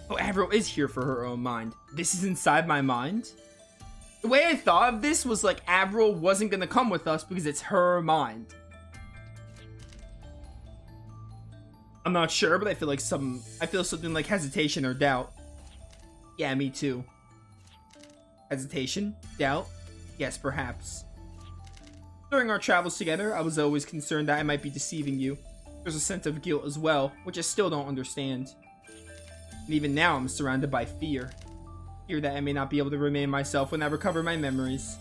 Oh, Avril is here for her own mind. This is inside my mind? The way I thought of this was like Avril wasn't gonna come with us because it's her mind. I'm not sure, but I feel something like hesitation or doubt. Yeah, me too. Hesitation? Doubt? Yes, perhaps. During our travels together, I was always concerned that I might be deceiving you. There's a sense of guilt as well, which I still don't understand. And even now, I'm surrounded by fear. Fear that I may not be able to remain myself when I recover my memories.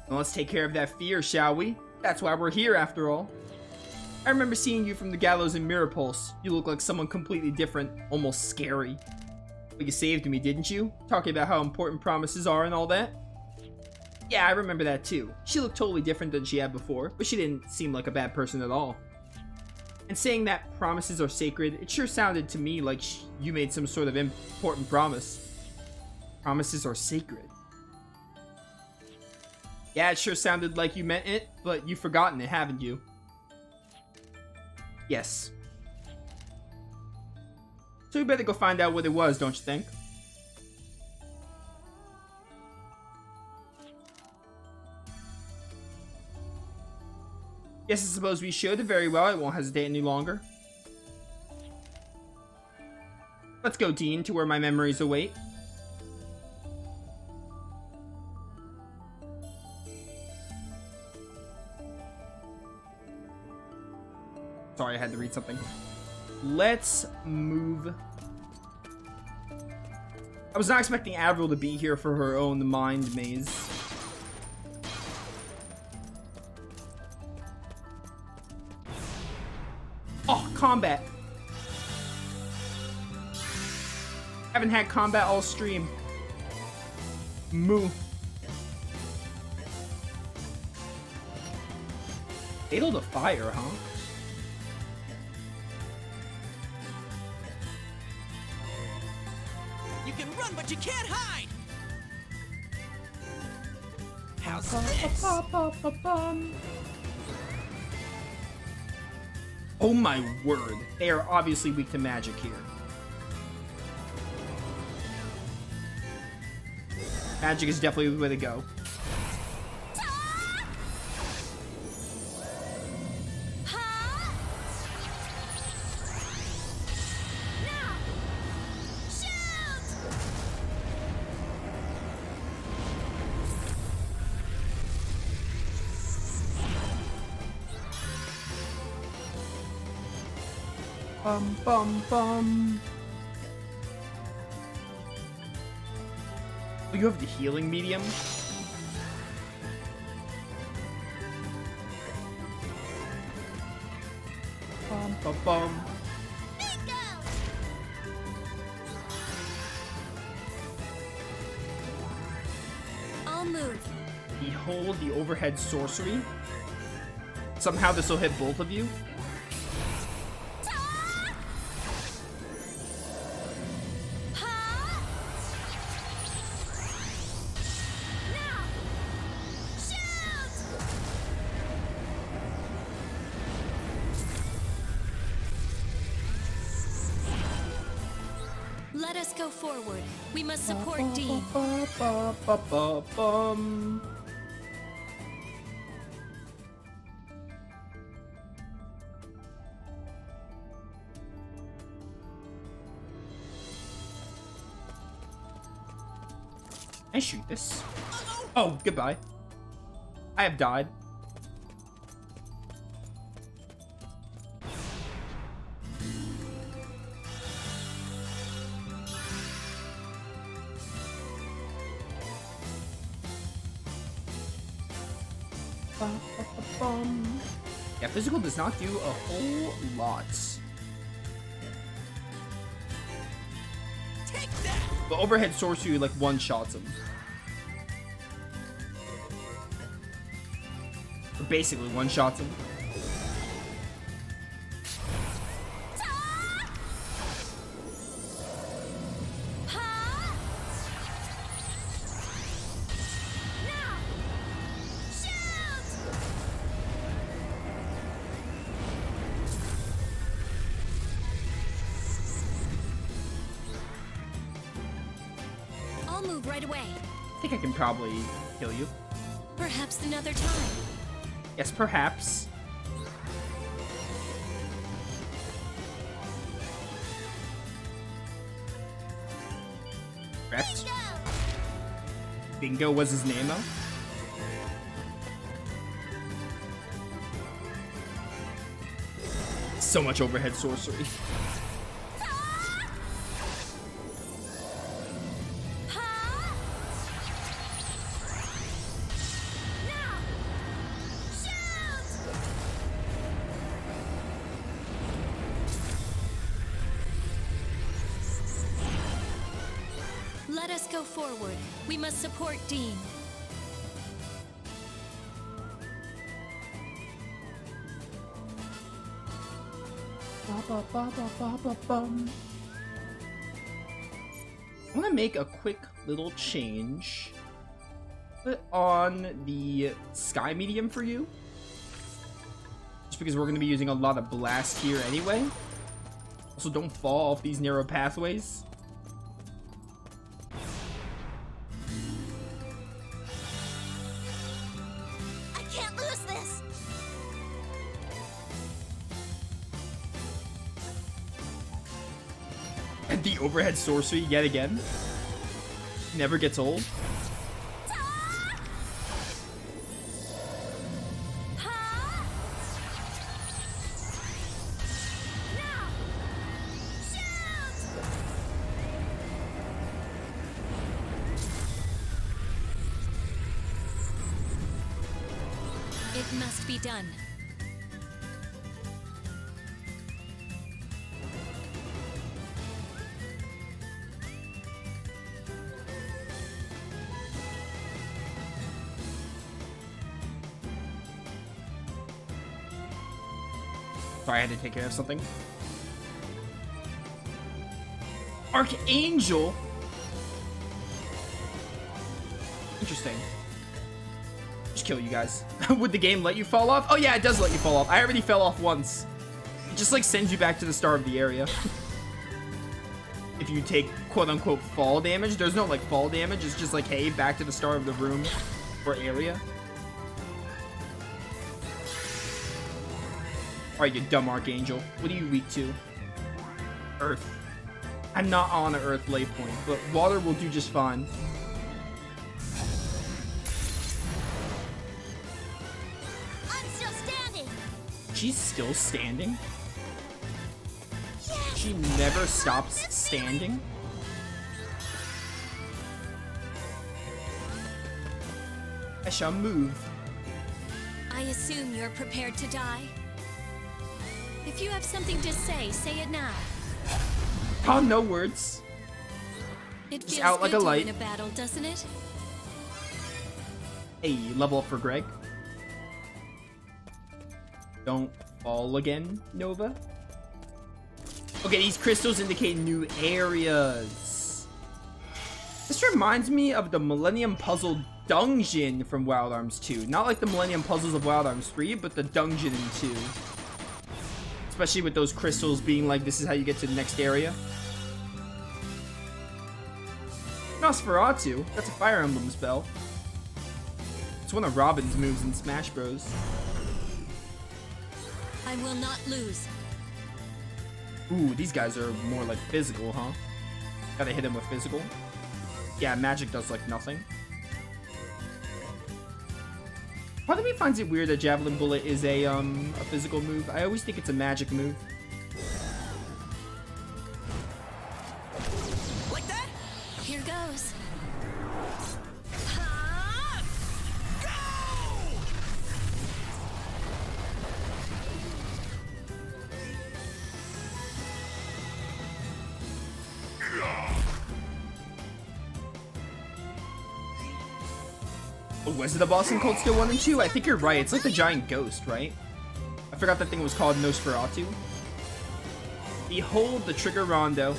Well, let's take care of that fear, shall we? That's why we're here, after all. I remember seeing you from the gallows in Mirror Pulse. You look like someone completely different, almost scary. But you saved me, didn't you? Talking about how important promises are and all that? Yeah, I remember that too. She looked totally different than she had before, but she didn't seem like a bad person at all. And saying that promises are sacred, it sure sounded to me like you made some sort of important promise. Promises are sacred. Yeah, it sure sounded like you meant it, but you've forgotten it, haven't you? Yes. So we better go find out what it was, don't you think? Yes, I suppose we should. Very well, I won't hesitate any longer. Let's go, Dean, to where my memories await. Sorry, I had to read something. Let's move. I was not expecting Avril to be here for her own mind maze. Oh, combat. Haven't had combat all stream. Moo. Fatal to fire, huh? You can run, but you can't hide! How's this? Oh my word. They are obviously weak to magic here. Magic is definitely the way to go. Bum bum bum. Oh, you have the healing medium? Bum bum bum. I'll move. Behold the overhead sorcery. Somehow this will hit both of you. Let us go forward. We must support Dean. I shoot this. Oh, goodbye. I have died. Yeah, physical does not do a whole lot. Take that! The overhead sorcery like one-shots him. Or basically one-shots him. I'll move right away. I think I can probably kill you. Perhaps another time. Yes, perhaps. Correct. Bingo was his name, though. So much overhead sorcery. Let us go forward. We must support Dean. I'm gonna make a quick little change. Put on the sky medium for you. Just because we're gonna be using a lot of blast here anyway. Also, don't fall off these narrow pathways. I can't lose this. And the overhead sorcery yet again. Never gets old. It must be done. Sorry, I had to take care of something. Archangel? Interesting. Just kill you guys. Would the game let you fall off? Oh yeah, it does let you fall off. I already fell off once. It just like sends you back to the start of the area. If you take quote unquote fall damage, there's no like fall damage. It's just like, hey, back to the start of the room or area. Alright, you dumb Archangel. What are you weak to? Earth. I'm not on an Earth lay point, but water will do just fine. I'm still standing. She's still standing? Yes. She never stops standing? I shall move. I assume you're prepared to die. If you have something to say, say it now. Oh, no words. It Just feels out like good a to light. win a battle, doesn't it? Hey, level up for Greg. Don't fall again, Nova. Okay, these crystals indicate new areas. This reminds me of the Millennium Puzzle dungeon from Wild Arms 2. Not like the Millennium Puzzles of Wild Arms 3, but the dungeon in 2. Especially with those crystals being like, this is how you get to the next area. Nosferatu, that's a Fire Emblem spell. It's one of Robin's moves in Smash Bros. I will not lose. Ooh, these guys are more like physical, huh? Gotta hit him with physical. Yeah, magic does like nothing. Part of me finds it weird that Javelin Bullet is a physical move. I always think it's a magic move. Like that? Here goes. Ha! Go! Oh, was it the boss in Cold Steel 1 and 2? I think you're right. It's like the giant ghost, right? I forgot that thing was called Nosferatu. Behold the Trigger Rondo.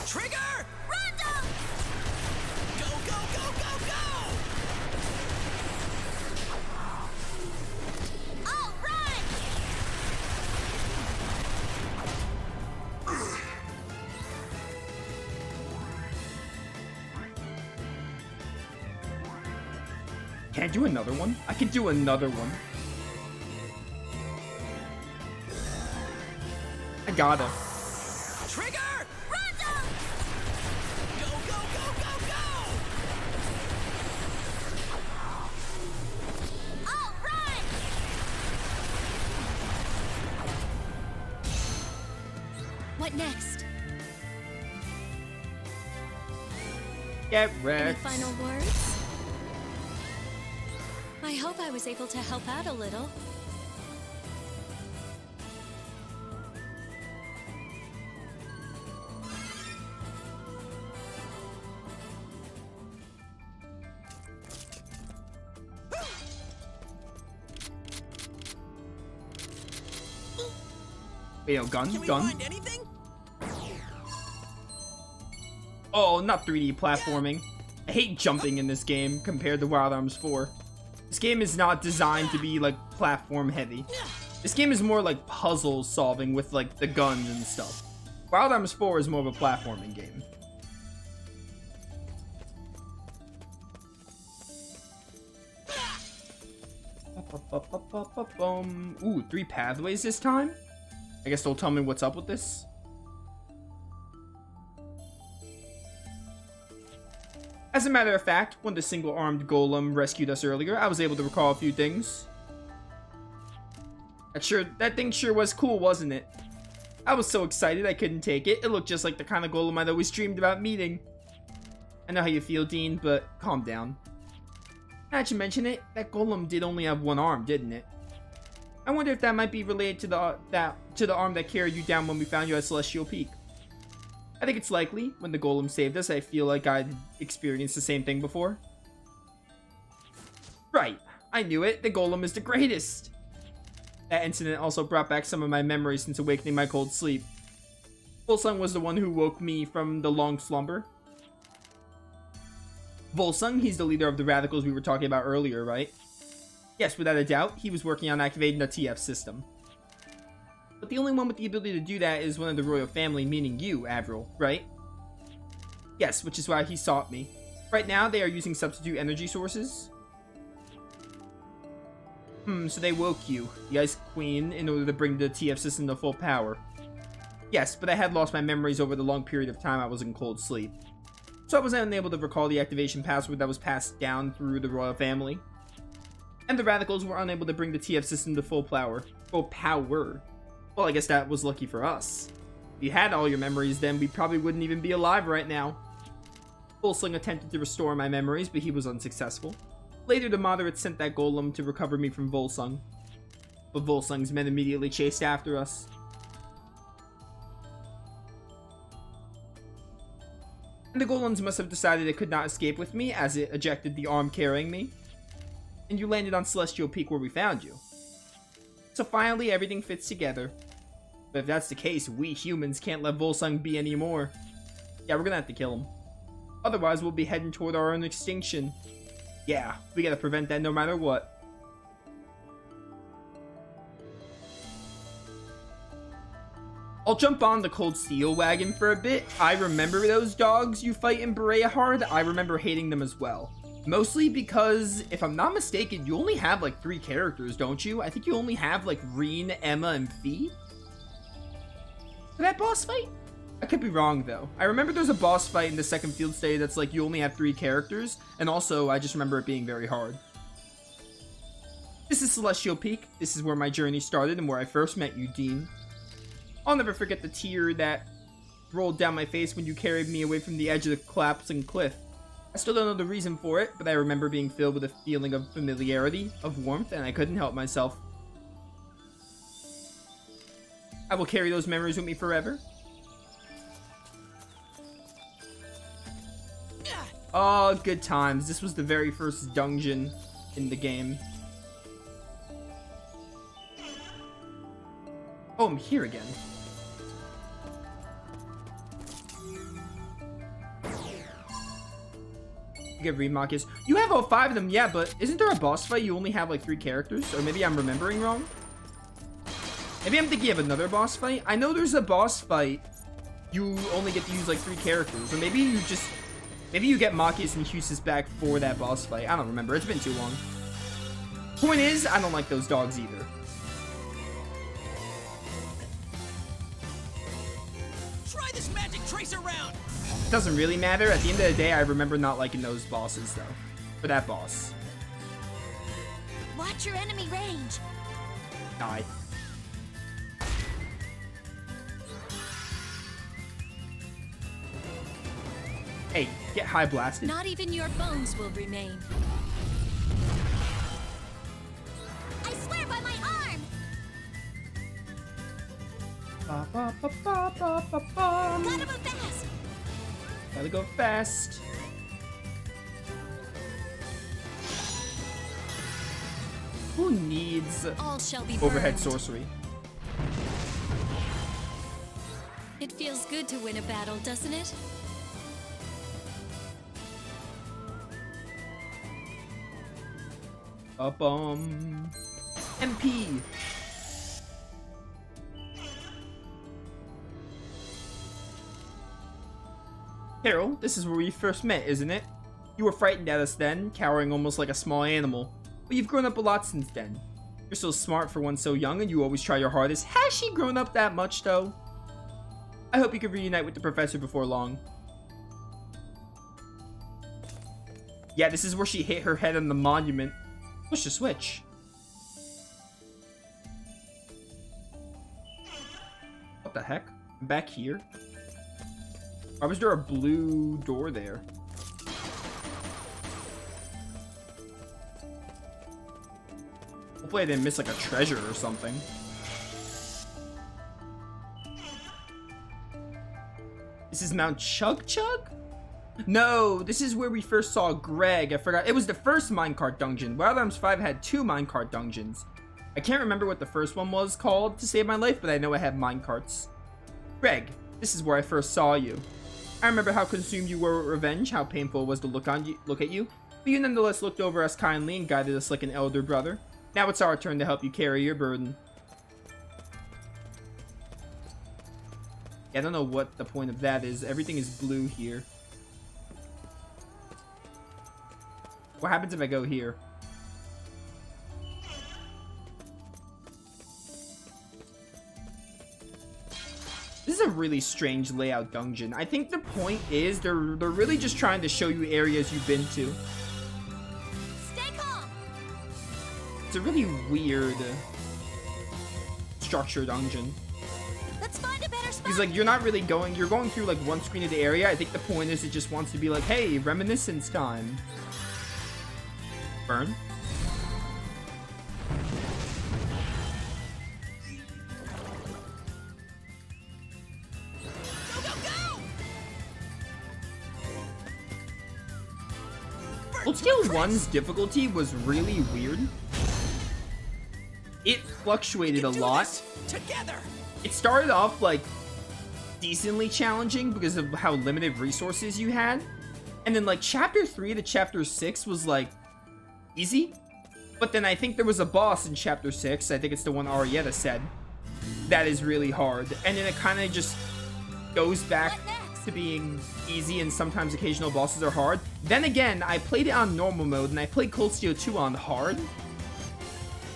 Trigger! Rondo! Go, go, go, go, go! All right! Can I do another one? I can do another one. I gotta. Trigger! Rondo! Go, go, go, go, go! All right! What next? Get Any wrecked. final words? I hope I was able to help out a little. Wait, no, gun, Can we gun. find anything? Oh, not 3D platforming. I hate jumping in this game compared to Wild Arms 4. This game is not designed to be, like, platform heavy. This game is more like puzzle solving with, like, the guns and stuff. Wild Arms 4 is more of a platforming game. Ooh, 3 pathways this time? I guess they'll tell me what's up with this. As a matter of fact, when the single-armed golem rescued us earlier, I was able to recall a few things. That thing sure was cool, wasn't it? I was so excited I couldn't take it. It looked just like the kind of golem I'd always dreamed about meeting. I know how you feel, Dean, but calm down. Now that you mention it, that golem did only have one arm, didn't it? I wonder if that might be related to the arm that carried you down when we found you at Celestial Peak. I think it's likely. When the golem saved us, I feel like I'd experienced the same thing before. Right, I knew it. The golem is the greatest. That incident also brought back some of my memories since awakening my cold sleep. Volsung was the one who woke me from the long slumber. Volsung, he's the leader of the radicals we were talking about earlier, right? Yes, without a doubt, he was working on activating the TF system. But the only one with the ability to do that is one of the royal family, meaning you, Avril, right? Yes, which is why he sought me. Right now, they are using substitute energy sources. So they woke you, the Ice Queen, in order to bring the TF system to full power. Yes, but I had lost my memories over the long period of time I was in cold sleep. So I was unable to recall the activation password that was passed down through the royal family. And the radicals were unable to bring the TF system to full power. Well, I guess that was lucky for us. If you had all your memories, then we probably wouldn't even be alive right now. Volsung attempted to restore my memories, but he was unsuccessful. Later, the moderates sent that golem to recover me from Volsung. But Volsung's men immediately chased after us. And the golems must have decided it could not escape with me, as it ejected the arm carrying me. And you landed on Celestial Peak where we found you. So finally, everything fits together. But if that's the case, we humans can't let Volsung be anymore. Yeah, we're gonna have to kill him. Otherwise, we'll be heading toward our own extinction. Yeah, we gotta prevent that no matter what. I'll jump on the Cold Steel wagon for a bit. I remember those dogs you fight in Berea Hard. I remember hating them as well. Mostly because, if I'm not mistaken, you only have like 3 characters, don't you? I think you only have like Reen, Emma, and Fee. For that boss fight? I could be wrong though. I remember there's a boss fight in the second field study that's like you only have 3 characters, and also I just remember it being very hard. This is Celestial Peak. This is where my journey started and where I first met you, Dean. I'll never forget the tear that rolled down my face when you carried me away from the edge of the collapsing cliff. I still don't know the reason for it, but I remember being filled with a feeling of familiarity, of warmth, and I couldn't help myself. I will carry those memories with me forever. Oh, good times. This was the very first dungeon in the game. Oh, I'm here again. Get Remarcus. You have all 5 of them, yeah, but isn't there a boss fight you only have like 3 characters? Or maybe I'm remembering wrong? Maybe I'm thinking of another boss fight? I know there's a boss fight you only get to use like 3 characters. Or maybe you get Marcus and Husis back for that boss fight. I don't remember. It's been too long. Point is, I don't like those dogs either. Try this magic tracer round. It doesn't really matter. At the end of the day, I remember not liking those bosses, though. For that boss. Watch your enemy range. Die. Hey, get high blasted. Not even your bones will remain. I swear by my arm! Ba, ba, ba, ba, ba, ba, bum. Gotta move fast! Gotta go fast. Who needs All shall be overhead burned. sorcery? It feels good to win a battle, doesn't it? MP. Carol, this is where we first met, isn't it? You were frightened at us then, cowering almost like a small animal. But you've grown up a lot since then. You're so smart for one so young, and you always try your hardest. Has she grown up that much, though? I hope you can reunite with the professor before long. Yeah, this is where she hit her head on the monument. Push the switch. What the heck? I'm back here? Why was there a blue door there? Hopefully I didn't miss like a treasure or something. This is Mount Chug Chug? No, this is where we first saw Greg. I forgot. It was the first minecart dungeon. Wild Arms 5 had 2 minecart dungeons. I can't remember what the first one was called to save my life, but I know I had minecarts. Greg, this is where I first saw you. I remember how consumed you were with revenge, how painful it was to look at you, but you nonetheless looked over us kindly and guided us like an elder brother. Now it's our turn to help you carry your burden. Yeah, I don't know what the point of that is. Everything is blue here. What happens if I go here? This is a really strange layout dungeon. I think the point is they're really just trying to show you areas you've been to. Stay calm! It's a really weird structure dungeon. Let's find a better spot! He's like, you're not really going, you're going through like one screen of the area. I think the point is it just wants to be like, hey, reminiscence time. Burn. Go, go, go! Well, Scale 1's difficulty was really weird. It fluctuated a Do lot. this together. It started off like decently challenging because of how limited resources you had. And then like chapter 3 to chapter 6 was like easy. But then I think there was a boss in chapter 6, I think it's the one Arietta said, that is really hard. And then it kind of just goes back What next? to being easy, and sometimes occasional bosses are hard. Then again, I played it on normal mode and I played Cold Steel 2 on hard.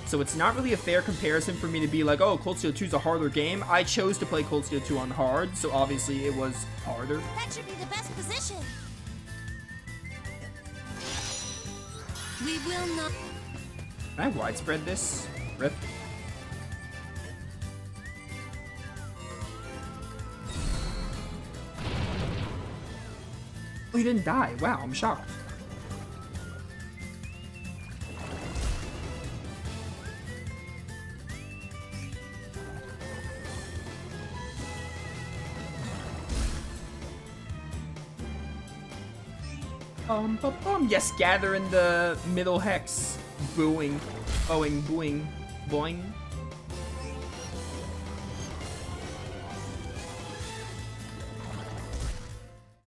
So it's not really a fair comparison for me to be like, oh, Cold Steel 2 is a harder game. I chose to play Cold Steel 2 on hard, so obviously it was harder. That should be the best position. We will not. Can I widespread this? Rip. Oh, you didn't die. Wow, I'm shocked. Yes, gather in the middle hex. Booing. Booing. Booing. Boing.